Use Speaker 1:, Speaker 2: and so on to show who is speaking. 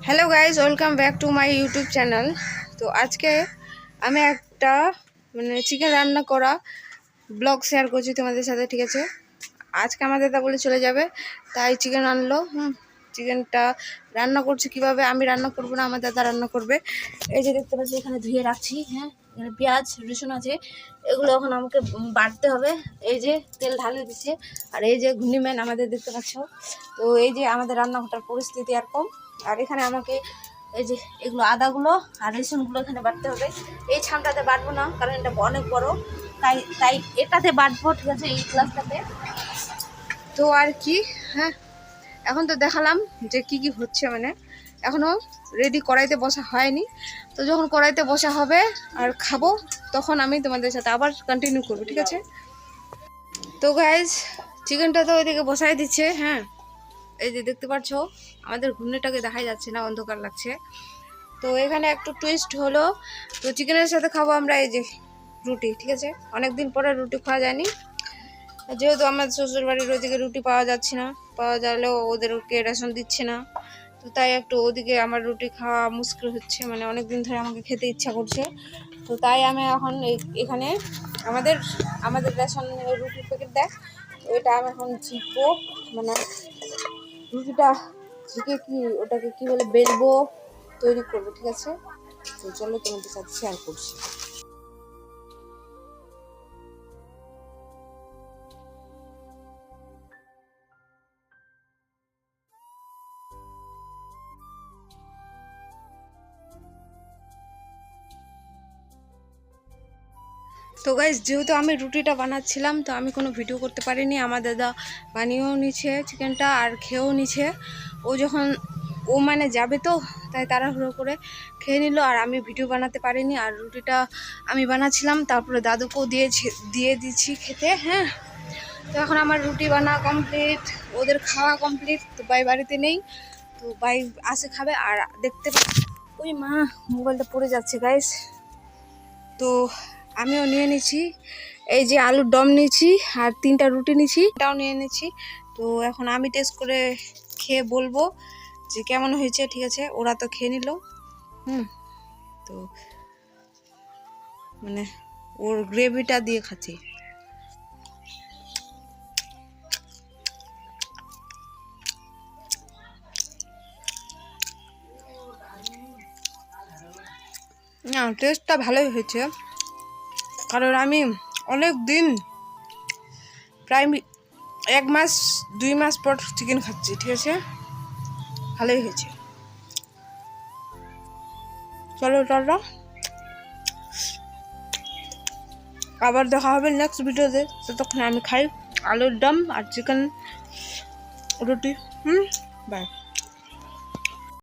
Speaker 1: Hello guys, welcome back to my YouTube channel. তো আজকে আমি একটা চিকেন রান্না করা ব্লগ শেয়ার করছি তোমাদের সাথে, ঠিক আছে। আজকে আমার দাদা বলে চলে যাবে, তাই চিকেন আনলো। চিকেনটা রান্না করছি কিভাবে, আমি রান্না করবো না, আমার দাদা রান্না করবে। এই যে দেখতে পাচ্ছি এখানে ধুয়ে রাখছি, এখানে পেঁয়াজ রসুন আছে, এগুলো এখন আমাকে বাটতে হবে। এই যে তেল ঢালে দিচ্ছে, আর এই যে ঘূর্ণিম্যান আমাদের দেখতে পাচ্ছ। তো এই যে আমাদের রান্নাঘরটার পরিস্থিতি এরকম। আর এখানে আমাকে এই যে এগুলো আদাগুলো আর রসুনগুলো এখানে বাটতে হবে। এই ছামটাতে বাটবো না, কারণ এটা অনেক বড়, তাই তাই এটাতে বাটবো, ঠিক আছে, এই গ্লাসটাতে। তো আর কি, এখন তো দেখালাম যে কি কি হচ্ছে, এখনও রেডি কড়াইতে বসা হয়নি। তো যখন কড়াইতে বসা হবে আর খাবো, তখন আমি তোমাদের সাথে আবার কন্টিনিউ করবো, ঠিক আছে। তো গাইজ, চিকেনটা তো ওইদিকে বসাই দিচ্ছে। এই যে দেখতে পাচ্ছ, আমাদের ঘূর্ণিটাকে দেখাই যাচ্ছে না, অন্ধকার লাগছে। তো এখানে একটু টুইস্ট হলো, তো চিকেনের সাথে খাবো আমরা এই যে রুটি, ঠিক আছে। অনেকদিন পরে রুটি খাওয়া যায়নি, যেহেতু আমাদের শ্বশুর বাড়ির ওইদিকে রুটি পাওয়া যাচ্ছে না, পাওয়া গেলেও ওদেরকে রেশন দিচ্ছে না। তো তাই একটু ওদিকে আমার রুটি খাওয়া মুশকিল হচ্ছে, অনেক দিন ধরে আমাকে খেতে ইচ্ছা করছে। তো তাই আমি এখন এখানে আমাদের আমাদের রেশন রুটির প্যাকেট দেয়, ওইটা আমি এখন ঝিকবো, রুটিটা ঝিকে ওটাকে কি বলে বেলবো, তৈরি করবো, ঠিক আছে। তো চলো তোমাদের সাথে শেয়ার করছি। তো গাইজ, যেহেতু আমি রুটিটা বানাচ্ছিলাম, তো আমি কোনো ভিডিও করতে পারিনি। আমার দাদা বানিয়েও নিচ্ছে চিকেনটা আর খেয়েও নিচ্ছে। ও যখন যাবে, তো তাই তাড়াহুড়ো করে খেয়ে নিল, আর আমি ভিডিও বানাতে পারিনি। আর রুটিটা আমি বানাচ্ছিলাম, তারপরে দাদুকেও দিয়ে দিচ্ছি খেতে। তো এখন আমার রুটি বানা কমপ্লিট, ওদের খাওয়া কমপ্লিট। তো ভাই বাড়িতে নেই, তো ভাই আসে খাবে। আর দেখতে ওই মা, মোবাইলটা পড়ে যাচ্ছে গাইজ। তো আমিও নিয়ে নিচ্ছি, এই যে আলুর দম নিয়েছি আর 3টা রুটি নিয়েছি, এটাও নিয়ে নিচ্ছি। তো এখন আমি টেস্ট করে খেয়ে বলবো যে কেমন হয়েছে, ঠিক আছে। ওরা তো খেয়ে নিল, তো ওর গ্রেভিটা দিয়ে খাচ্ছি। না, টেস্টটা ভালোই হয়েছে, কারণ আমি অনেক দিন, প্রায় 1 মাস 2 মাস পর চিকেন খাচ্ছি, ঠিক আছে। ভালোই হয়েছে। চলো টাটা, আবার দেখা হবে নেক্সট ভিডিওতে। ততক্ষণ আমি খাই আলুর দম আর চিকেন রুটি। বাই।